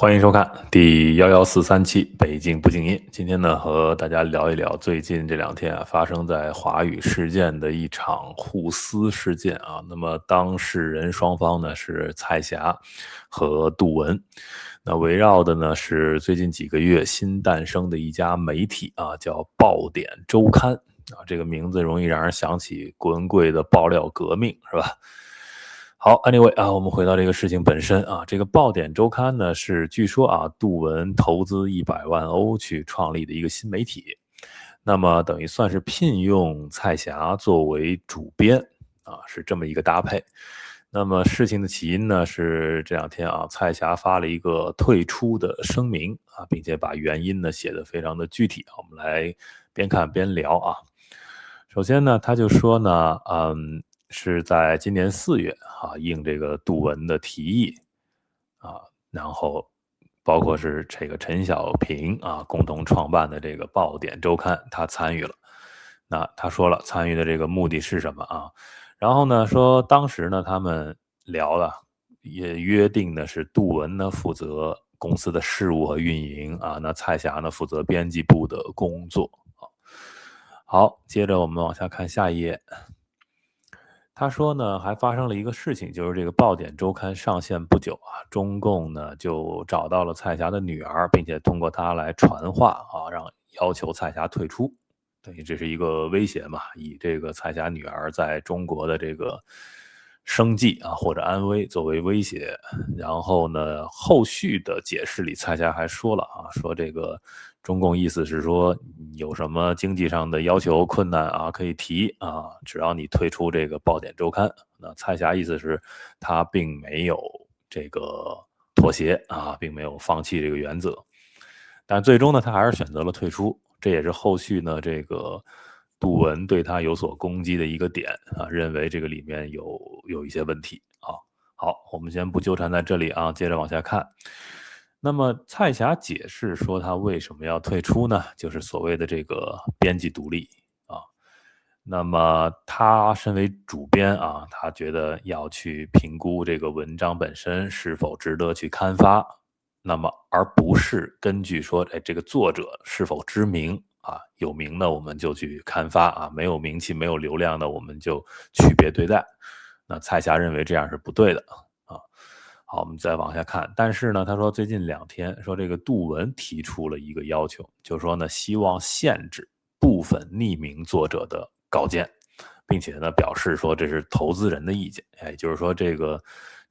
欢迎收看第11437北京不静音。今天呢，和大家聊一聊最近这2天发生在华语事件的一场互撕事件啊。那么当事人双方呢是蔡霞和杜文，那围绕的呢是最近几个月新诞生的一家媒体啊，叫爆点周刊啊。这个名字容易让人想起郭文贵的爆料革命，是吧？好 ，anyway 啊，我们回到这个事情本身啊，这个爆点周刊呢是据说啊，杜文投资100万欧去创立的一个新媒体，那么等于算是聘用蔡霞作为主编啊，是这么一个搭配。那么事情的起因呢是这2天啊，蔡霞发了一个退出的声明啊，并且把原因呢写得非常的具体啊，我们来边看边聊啊。首先呢，他就说呢，是在今年4月啊，应这个杜文的提议啊，然后包括是这个陈小平啊共同创办的这个爆点周刊，他参与了。那他说了参与的这个目的是什么啊？然后呢说当时呢他们聊了，也约定的是杜文呢负责公司的事务和运营啊，那蔡霞呢负责编辑部的工作啊。好，接着我们往下看下一页。他说呢，还发生了一个事情，就是这个爆点周刊上线不久啊，中共呢就找到了蔡霞的女儿，并且通过她来传话啊，要求蔡霞退出，等于这是一个威胁嘛，以这个蔡霞女儿在中国的这个生计啊或者安危作为威胁。然后呢，后续的解释里，蔡霞还说了啊，说这个中共意思是说有什么经济上的要求困难啊可以提啊，只要你退出这个爆点周刊。那蔡霞意思是他并没有这个妥协啊，并没有放弃这个原则，但最终呢他还是选择了退出，这也是后续呢这个杜文对他有所攻击的一个点啊，认为这个里面有一些问题啊。好，我们先不纠缠在这里啊，接着往下看。那么蔡霞解释说她为什么要退出呢？就是所谓的这个编辑独立啊。那么她身为主编啊，她觉得要去评估这个文章本身是否值得去刊发，那么而不是根据说，哎，这个作者是否知名啊，有名的我们就去刊发啊，没有名气、没有流量的我们就区别对待。那蔡霞认为这样是不对的啊。好，我们再往下看。但是呢，他说最近2天说这个杜文提出了一个要求，就是说呢，希望限制部分匿名作者的稿件，并且呢表示说这是投资人的意见，哎，就是说这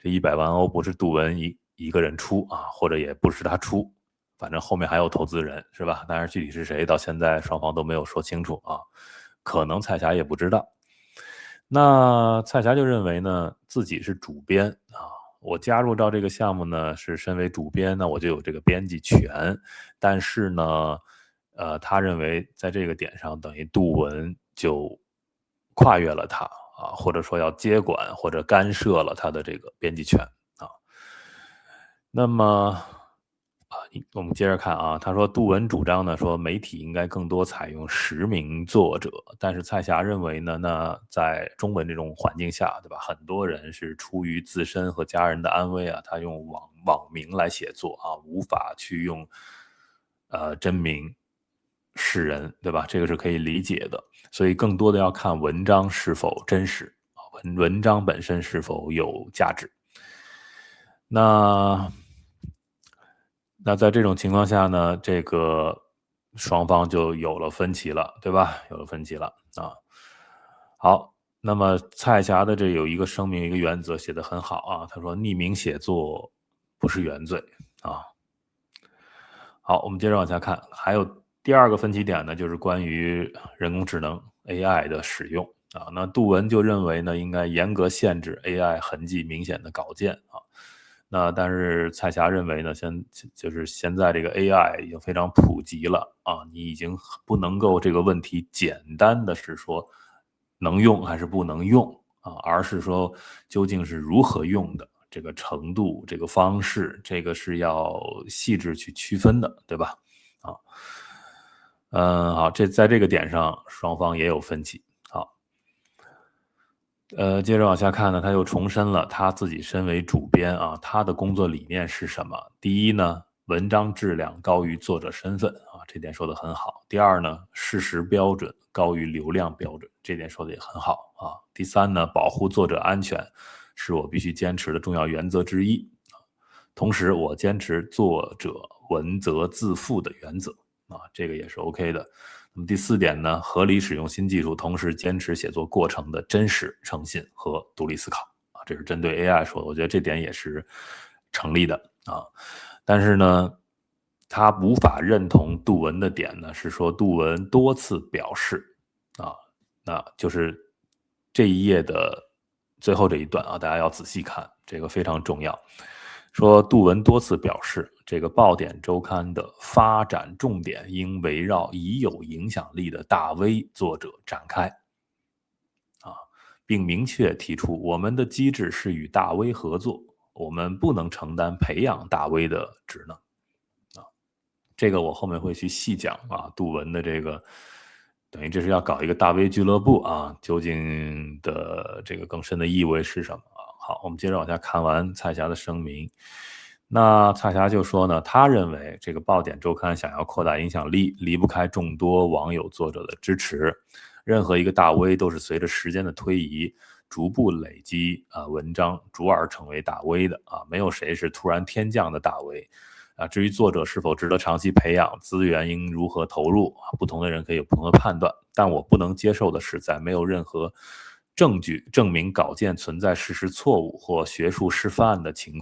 100万欧不是杜文一个人出啊，或者也不是他出，反正后面还有投资人是吧？但是具体是谁，到现在双方都没有说清楚啊，可能蔡霞也不知道。那蔡霞就认为呢，自己是主编啊，我加入到这个项目呢，是身为主编，那我就有这个编辑权。但是呢，他认为在这个点上，等于杜文就跨越了他啊，或者说要接管或者干涉了他的这个编辑权啊。那么我们接着看啊，他说杜文主张呢，说媒体应该更多采用实名作者，但是蔡霞认为呢，那在中文这种环境下，对吧？很多人是出于自身和家人的安危啊，他用网名来写作啊，无法去用真名示人，对吧？这个是可以理解的，所以更多的要看文章是否真实啊，文章本身是否有价值。那在这种情况下呢，这个双方就有了分歧了，对吧？有了分歧了啊。好，那么蔡霞的这有一个声明，一个原则写得很好啊。他说匿名写作不是原罪啊。好，我们接着往下看，还有第2个分歧点呢，就是关于人工智能 AI 的使用啊。那杜文就认为呢，应该严格限制 AI 痕迹明显的稿件啊。那但是蔡霞认为呢，就是现在这个 AI 已经非常普及了啊，你已经不能够这个问题简单的是说能用还是不能用啊，而是说究竟是如何用的这个程度、这个方式，这个是要细致去区分的，对吧？啊，好，在这个点上双方也有分歧。好，接着往下看呢，他又重申了他自己身为主编啊，他的工作理念是什么？第一呢，文章质量高于作者身份啊，这点说得很好。第二呢，事实标准高于流量标准，这点说得也很好啊。第三呢，保护作者安全是我必须坚持的重要原则之一。同时，我坚持作者文责自负的原则啊，这个也是 OK 的。那么第四点呢，合理使用新技术，同时坚持写作过程的真实、诚信和独立思考啊，这是针对 AI 说的，我觉得这点也是成立的啊。但是呢，他无法认同杜文的点呢，是说杜文多次表示啊，那就是这一页的最后这一段啊，大家要仔细看，这个非常重要。说杜文多次表示，这个《爆点周刊》的发展重点应围绕已有影响力的大 V 作者展开，并明确提出我们的机制是与大 V 合作，我们不能承担培养大 V 的职能。这个我后面会去细讲啊，杜文的这个等于这是要搞一个大 V 俱乐部啊，究竟的这个更深的意味是什么啊？好，我们接着往下看完蔡霞的声明。那蔡霞就说呢，他认为这个爆点周刊想要扩大影响力，离不开众多网友作者的支持。任何一个大 V 都是随着时间的推移，逐步累积文章，逐而成为大 V 的啊，没有谁是突然天降的大 V。至于作者是否值得长期培养，资源应如何投入，不同的人可以有不同的判断。但我不能接受的是，在没有任何证据证明稿件存在事实错误或学术示范的情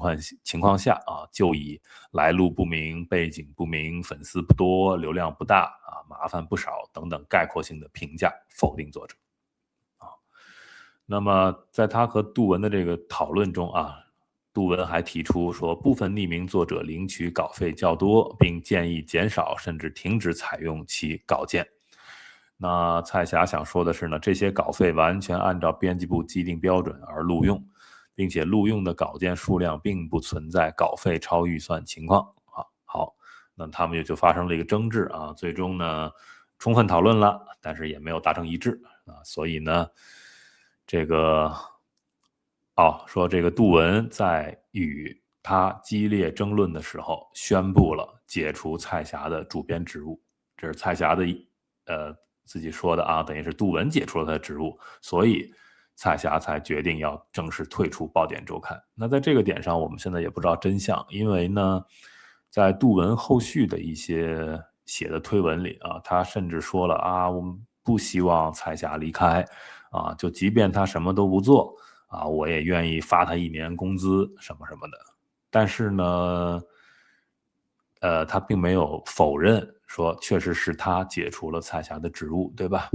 况下啊，就以来路不明、背景不明、粉丝不多、流量不大啊、麻烦不少等等概括性的评价否定作者。那么在他和杜文的这个讨论中啊，杜文还提出说，部分匿名作者领取稿费较多，并建议减少甚至停止采用其稿件。那蔡霞想说的是呢，这些稿费完全按照编辑部既定标准而录用，并且录用的稿件数量并不存在稿费超预算情况啊。好，那他们也就发生了一个争执啊，最终呢充分讨论了，但是也没有达成一致啊，所以呢，这个说这个杜文在与他激烈争论的时候，宣布了解除蔡霞的主编职务。这是蔡霞的自己说的啊，等于是杜文解除了他的职务，所以蔡霞才决定要正式退出《爆点周刊》。那在这个点上，我们现在也不知道真相，因为呢，在杜文后续的一些写的推文里啊，他甚至说了啊，我们不希望蔡霞离开啊，就即便他什么都不做。我也愿意发他1年工资什么什么的，但是呢，他并没有否认说确实是他解除了蔡霞的职务，对吧？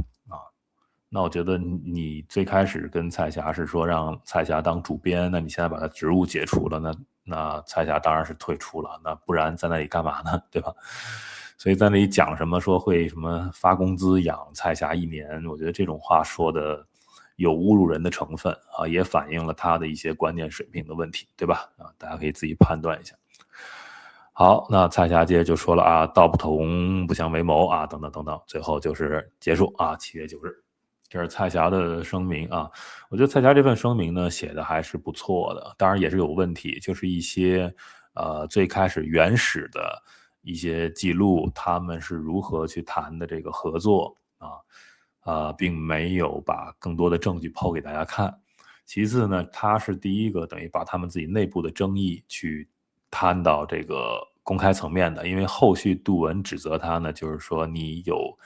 那我觉得你最开始跟蔡霞是说让蔡霞当主编，那你现在把他职务解除了，那蔡霞当然是退出了，那不然在那里干嘛呢？对吧？所以在那里讲什么说会什么发工资养蔡霞1年，我觉得这种话说的有侮辱人的成分啊，也反映了他的一些观念水平的问题，对吧？大家可以自己判断一下。好，那蔡霞接着就说了啊，道不同不相为谋啊，等等等等，最后就是结束啊，7月9日，这是蔡霞的声明啊。我觉得蔡霞这份声明呢写的还是不错的，当然也是有问题，就是一些最开始原始的一些记录，他们是如何去谈的这个合作并没有把更多的证据抛给大家看。其次呢，他是第一个等于把他们自己内部的争议去摊到这个公开层面的，因为后续杜文指责他呢，就是说你有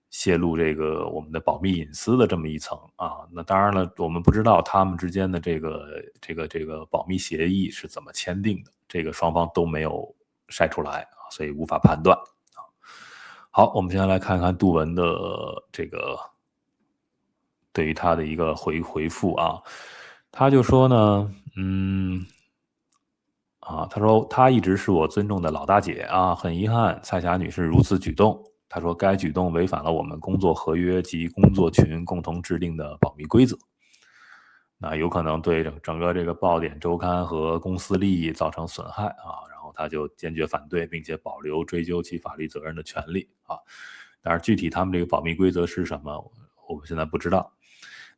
泄露这个我们的保密隐私的这么一层啊。那当然了，我们不知道他们之间的这个保密协议是怎么签订的，这个双方都没有晒出来啊，所以无法判断。好，我们现在来看看杜文的这个对于他的一个回复啊，他就说呢，他说她一直是我尊重的老大姐啊，很遗憾蔡霞女士如此举动。他说该举动违反了我们工作合约及工作群共同制定的保密规则，那有可能对整个这个爆点周刊和公司利益造成损害啊，然后他就坚决反对，并且保留追究其法律责任的权利啊。但是具体他们这个保密规则是什么，我们现在不知道。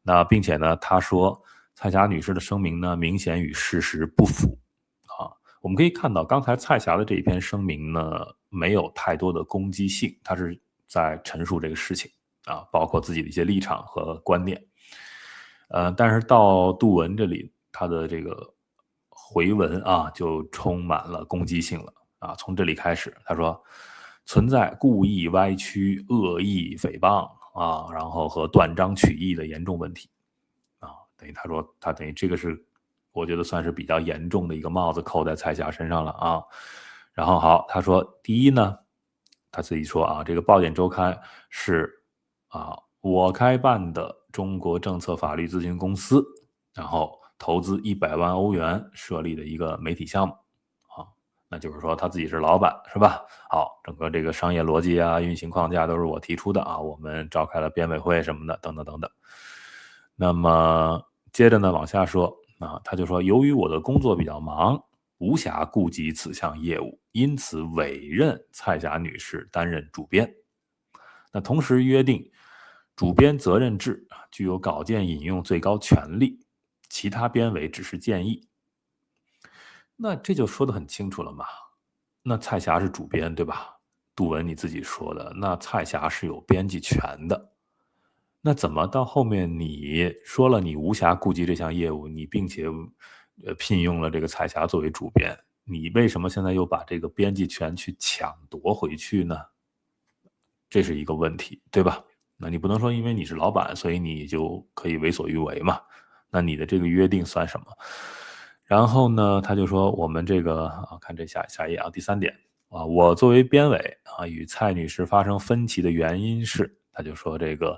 那并且呢，他说蔡霞女士的声明呢明显与事实不符啊。我们可以看到，刚才蔡霞的这一篇声明呢没有太多的攻击性，他是在陈述这个事情啊，包括自己的一些立场和观点。但是到杜文这里，他的这个回文啊就充满了攻击性了啊。从这里开始，他说存在故意歪曲、恶意诽谤啊，然后和断章取义的严重问题啊。等于他说他等于这个是我觉得算是比较严重的一个帽子扣在蔡霞身上了啊。然后好，他说第一呢，他自己说啊，这个报点周刊是我开办的中国政策法律咨询公司，然后投资100万欧元设立的一个媒体项目啊。那就是说他自己是老板是吧？好，整个这个商业逻辑啊、运行框架都是我提出的啊，我们召开了编委会什么的，等等等等。那么接着呢往下说啊，他就说由于我的工作比较忙，无暇顾及此项业务，因此委任蔡霞女士担任主编。那同时约定，主编责任制具有稿件引用最高权力，其他编委只是建议。那这就说得很清楚了嘛。那蔡霞是主编对吧？杜文你自己说的，那蔡霞是有编辑权的。那怎么到后面你说了你无暇顾及这项业务，你并且聘用了这个蔡霞作为主编，你为什么现在又把这个编辑权去抢夺回去呢？这是一个问题，对吧？那你不能说因为你是老板，所以你就可以为所欲为嘛？那你的这个约定算什么？然后呢，他就说我们这个看这下页啊，第3点啊，我作为编委啊，与蔡女士发生分歧的原因是，他就说这个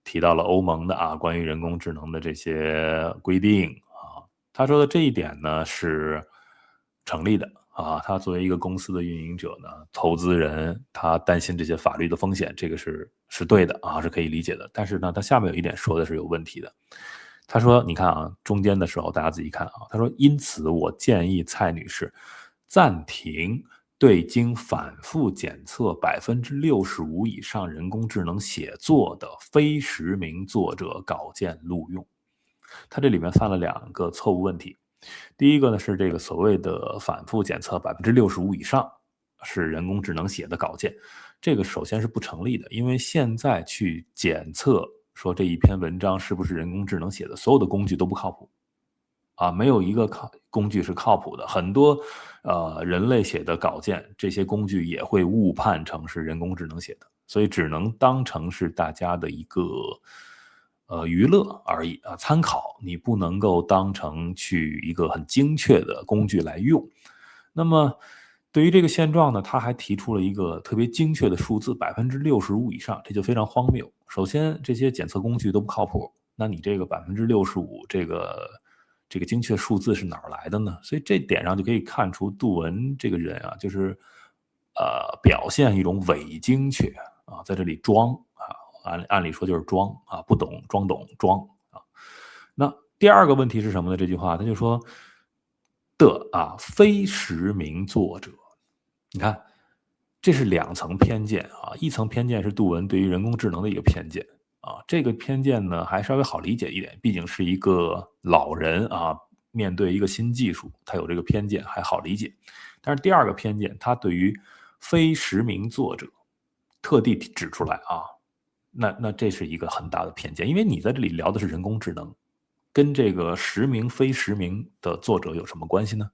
提到了欧盟的关于人工智能的这些规定啊，他说的这一点呢是成立的啊，他作为一个公司的运营者呢，投资人他担心这些法律的风险，这个是对的啊，是可以理解的。但是呢，他下面有一点说的是有问题的。他说：“你看啊，中间的时候大家自己看啊。他说，因此我建议蔡女士暂停对经反复检测65%以上人工智能写作的非实名作者稿件录用。”他这里面犯了2个错误问题。第一个呢是这个所谓的反复检测65%以上是人工智能写的稿件，这个首先是不成立的，因为现在去检测说这一篇文章是不是人工智能写的，所有的工具都不靠谱啊，没有一个工具是靠谱的。很多人类写的稿件，这些工具也会误判成是人工智能写的，所以只能当成是大家的一个娱乐而已啊，参考，你不能够当成去一个很精确的工具来用。那么对于这个现状呢，他还提出了一个特别精确的数字，65%以上，这就非常荒谬。首先，这些检测工具都不靠谱，那你这个65%这个精确数字是哪儿来的呢？所以这点上就可以看出杜文这个人啊，就是表现一种伪精确啊，在这里装啊，按理说就是装啊，不懂装懂装啊。那第二个问题是什么呢？这句话他就说非实名作者，你看，这是2层偏见啊。一层偏见是杜文对于人工智能的一个偏见啊，这个偏见呢还稍微好理解一点，毕竟是一个老人啊，面对一个新技术，他有这个偏见还好理解。但是第二个偏见，他对于非实名作者特地指出来啊，那这是一个很大的偏见，因为你在这里聊的是人工智能，跟这个实名非实名的作者有什么关系呢？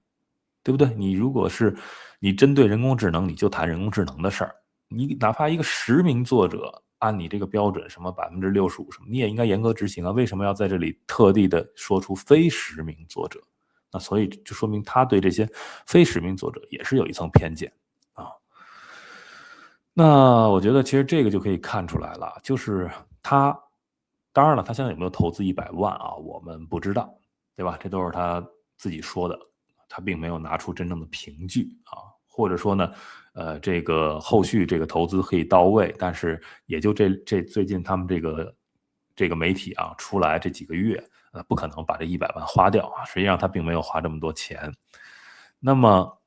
对不对？你如果是你针对人工智能，你就谈人工智能的事儿。你哪怕一个实名作者，按你这个标准，什么65%什么，你也应该严格执行啊。为什么要在这里特地的说出非实名作者？那所以就说明他对这些非实名作者也是有一层偏见啊。那我觉得其实这个就可以看出来了，就是他，当然了，他现在有没有投资100万啊？我们不知道，对吧？这都是他自己说的，他并没有拿出真正的凭据啊，或者说呢，这个后续这个投资可以到位，但是也就这最近他们这个媒体啊出来这几个月，不可能把这100万花掉啊。实际上他并没有花这么多钱。那么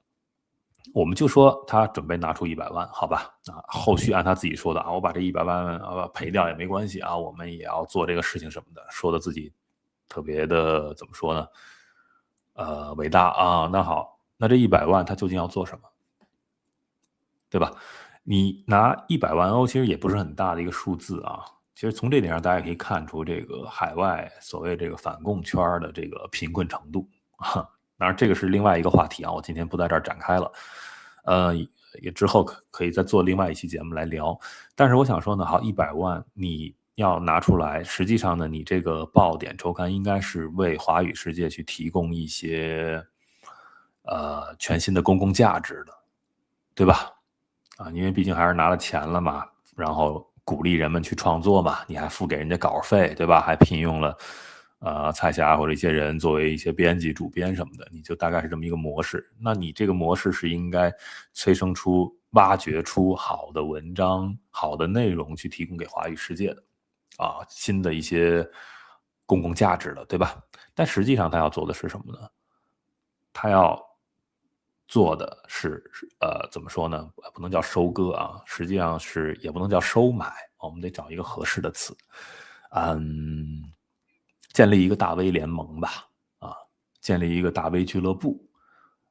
我们就说他准备拿出100万，好吧？啊，后续按他自己说的啊，我把这100万赔掉也没关系啊，我们也要做这个事情什么的，说的自己特别的怎么说呢？伟大啊。那好，那这100万他究竟要做什么？对吧？你拿100万欧其实也不是很大的一个数字啊。其实从这点上，大家可以看出这个海外所谓这个反共圈的这个贫困程度啊。当然，这个是另外一个话题啊，我今天不在这儿展开了。也之后可以再做另外一期节目来聊。但是我想说呢，好，100万你要拿出来，实际上呢，你这个爆点周刊应该是为华语世界去提供一些全新的公共价值的，对吧？啊，因为毕竟还是拿了钱了嘛，然后鼓励人们去创作嘛，你还付给人家稿费，对吧？还聘用了蔡霞或者一些人作为一些编辑、主编什么的，你就大概是这么一个模式。那你这个模式是应该催生出、挖掘出好的文章、好的内容去提供给华语世界的啊，新的一些公共价值的，对吧？但实际上他要做的是什么呢？他要做的是怎么说呢？不能叫收割啊，实际上是也不能叫收买，我们得找一个合适的词。建立一个大 V 联盟吧，啊，建立一个大 V 俱乐部，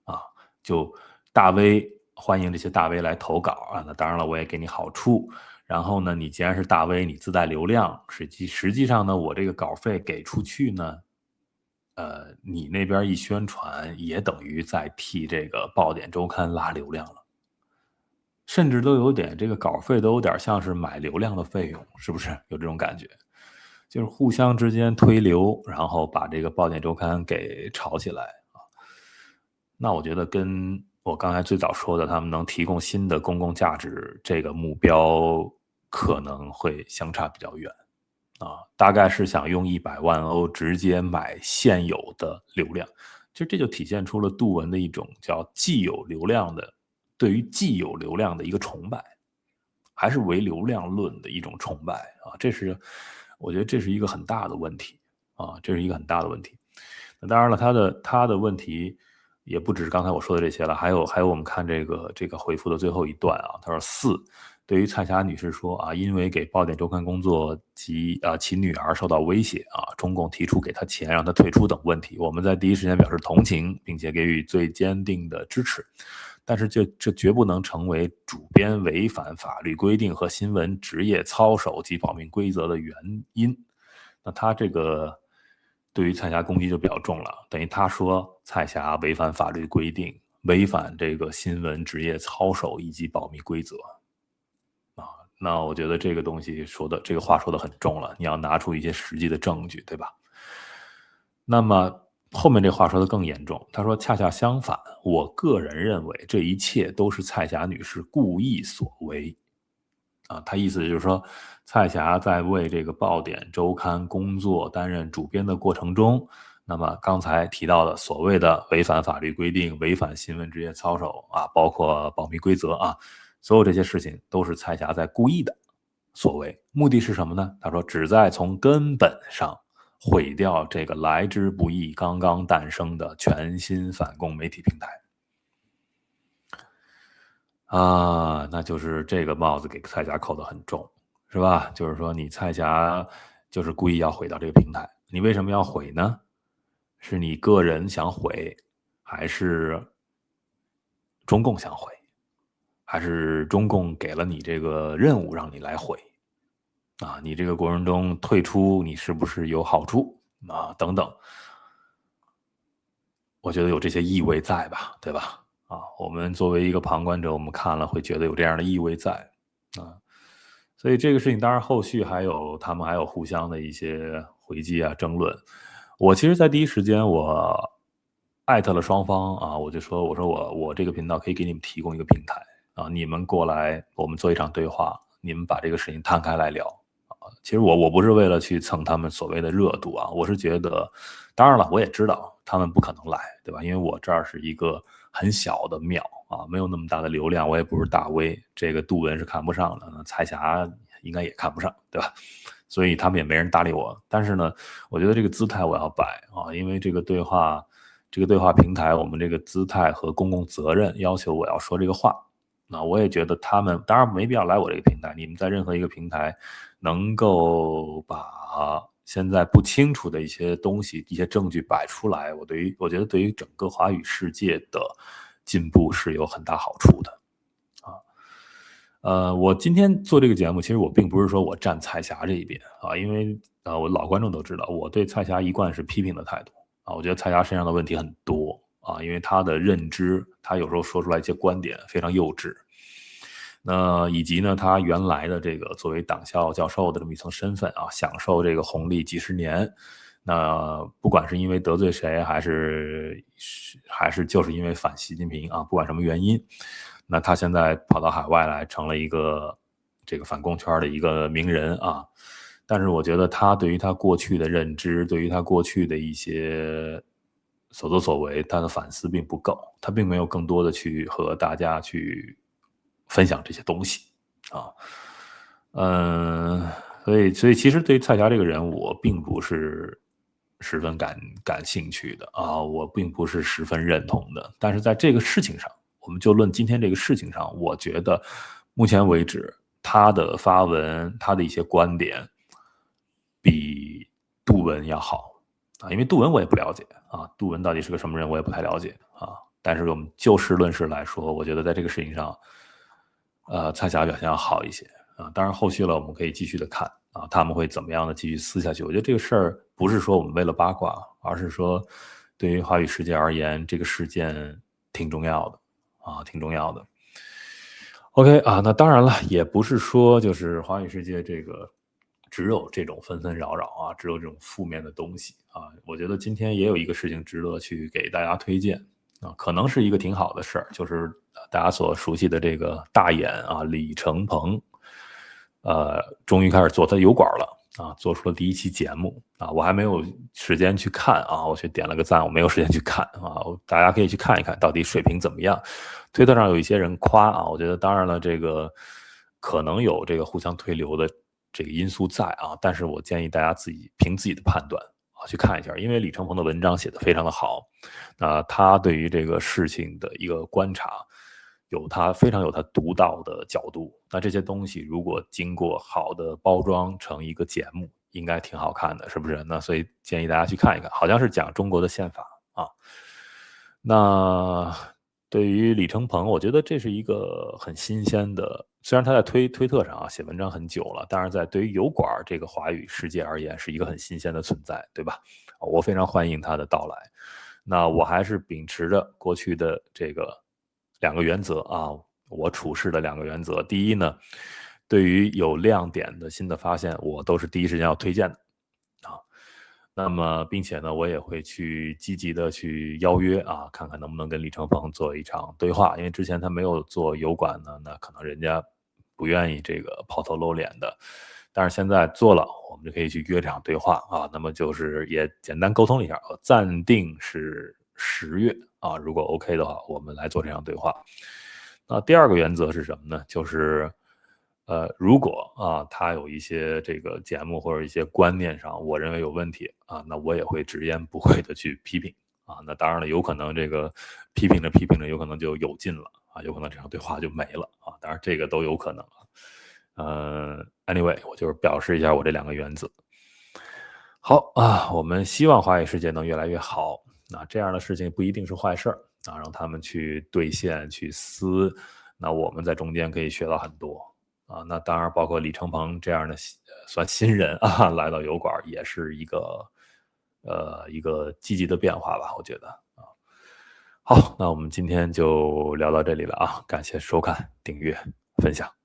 啊，就大 V 欢迎这些大 V 来投稿啊。那当然了，我也给你好处。然后呢，你既然是大 V，你自带流量，实际上呢，我这个稿费给出去呢，你那边一宣传，也等于在替这个爆点周刊拉流量了，甚至都有点这个稿费都有点像是买流量的费用，是不是有这种感觉？就是互相之间推流，然后把这个爆点周刊给炒起来啊。那我觉得跟我刚才最早说的，他们能提供新的公共价值这个目标可能会相差比较远。啊，大概是想用100万欧直接买现有的流量，其实这就体现出了杜文的一种叫既有流量的，对于既有流量的一个崇拜，还是唯流量论的一种崇拜啊。我觉得这是一个很大的问题啊，这是一个很大的问题。那当然了，他的问题也不只是刚才我说的这些了，还有我们看这个回复的最后一段啊，他说4。对于蔡霞女士说啊，因为给爆点周刊工作及其女儿受到威胁啊，中共提出给她钱让她退出等问题，我们在第一时间表示同情，并且给予最坚定的支持。但是这绝不能成为主编违反法律规定和新闻职业操守及保密规则的原因。那他这个对于蔡霞攻击就比较重了，等于他说蔡霞违反法律规定，违反这个新闻职业操守以及保密规则。那我觉得这个东西这个话说的很重了，你要拿出一些实际的证据，对吧？那么后面这话说的更严重，他说恰恰相反，我个人认为这一切都是蔡霞女士故意所为。啊，他意思就是说，蔡霞在为这个爆点周刊工作、担任主编的过程中，那么刚才提到的所谓的违反法律规定、违反新闻职业操守啊，包括保密规则啊，所有这些事情都是蔡霞在故意的所为。目的是什么呢？他说，旨在从根本上毁掉这个来之不易、刚刚诞生的全新反共媒体平台。啊，那就是这个帽子给蔡霞扣得很重，是吧？就是说你蔡霞就是故意要毁掉这个平台，你为什么要毁呢？是你个人想毁，还是中共想毁，还是中共给了你这个任务让你来毁？啊，你这个过程中退出，你是不是有好处啊？等等，我觉得有这些意味在吧，对吧？啊，我们作为一个旁观者，我们看了会觉得有这样的意味在啊，所以这个事情当然后续他们还有互相的一些回击啊、争论。我其实，在第一时间我艾特了双方啊，我就说我这个频道可以给你们提供一个平台啊，你们过来我们做一场对话，你们把这个事情摊开来聊啊。其实我不是为了去蹭他们所谓的热度啊，我是觉得，当然了，我也知道他们不可能来，对吧？因为我这儿是一个很小的庙啊，没有那么大的流量，我也不是大 V，这个杜文是看不上的，那蔡霞应该也看不上，对吧？所以他们也没人搭理我。但是呢，我觉得这个姿态我要摆啊，因为这个对话这个对话平台，我们这个姿态和公共责任要求我要说这个话。那我也觉得他们当然没必要来我这个平台，你们在任何一个平台能够把现在不清楚的一些东西、一些证据摆出来，我觉得对于整个华语世界的进步是有很大好处的。我今天做这个节目，其实我并不是说我站蔡霞这一边啊，因为我老观众都知道，我对蔡霞一贯是批评的态度啊。我觉得蔡霞身上的问题很多啊，因为她的认知，她有时候说出来一些观点非常幼稚。那以及呢，她原来的这个作为党校教授的这么一层身份啊，享受这个红利几十年。那不管是因为得罪谁，还是就是因为反习近平啊，不管什么原因。那他现在跑到海外来，成了一个这个反共圈的一个名人啊。但是我觉得他对于他过去的认知，对于他过去的一些所作所为，他的反思并不够，他并没有更多的去和大家去分享这些东西啊。所以其实对于蔡霞这个人，我并不是十分感兴趣的啊，我并不是十分认同的。但是在这个事情上，我们就论今天这个事情上，我觉得目前为止他的发文，他的一些观点比杜文要好啊，因为杜文我也不了解啊，杜文到底是个什么人我也不太了解啊。但是我们就事论事来说，我觉得在这个事情上，蔡霞表现要好一些啊。当然后续了我们可以继续的看啊，他们会怎么样的继续撕下去。我觉得这个事儿不是说我们为了八卦，而是说对于华语世界而言，这个事件挺重要的。挺重要的。OK 啊，那当然了，也不是说就是华语世界这个只有这种纷纷扰扰啊，只有这种负面的东西啊。我觉得今天也有一个事情值得去给大家推荐啊，可能是一个挺好的事儿，就是大家所熟悉的这个大眼啊，李承鹏，终于开始做他油管了。做出了第一期节目啊，我还没有时间去看啊，我去点了个赞，我没有时间去看啊，大家可以去看一看到底水平怎么样。推特上有一些人夸啊，我觉得当然了，这个可能有这个互相推流的这个因素在啊，但是我建议大家凭自己的判断去看一下，因为李承鹏的文章写得非常的好，他对于这个事情的一个观察。非常有他独到的角度，那这些东西如果经过好的包装成一个节目，应该挺好看的，是不是？那所以建议大家去看一看，好像是讲中国的宪法啊。那对于李承鹏，我觉得这是一个很新鲜的，虽然他在推特上写文章很久了，但是在对于油管这个华语世界而言，是一个很新鲜的存在，对吧？我非常欢迎他的到来。那我还是秉持着过去的这个2个原则啊，我处事的2个原则。第一呢，对于有亮点的新的发现，我都是第一时间要推荐的啊。那么，并且呢，我也会去积极的去邀约啊，看看能不能跟李承鹏做一场对话。因为之前他没有做油管呢，那可能人家不愿意这个抛头露脸的。但是现在做了，我们就可以去约这场对话啊。那么就是也简单沟通了一下，暂定是10月啊，如果 OK 的话，我们来做这场对话。那第2个原则是什么呢？就是如果他有一些这个节目或者一些观念上我认为有问题啊，那我也会直言不讳的去批评啊。那当然了，有可能这个批评着有可能就有劲了啊，有可能这场对话就没了啊。当然这个都有可能anyway， 我就是表示一下我这2个原则。好啊，我们希望华语世界能越来越好。那这样的事情不一定是坏事啊，让他们去兑现、去撕，那我们在中间可以学到很多啊。那当然，包括李承鹏这样的算新人啊，来到油管也是一个积极的变化吧，我觉得啊。好，那我们今天就聊到这里了啊，感谢收看、订阅、分享。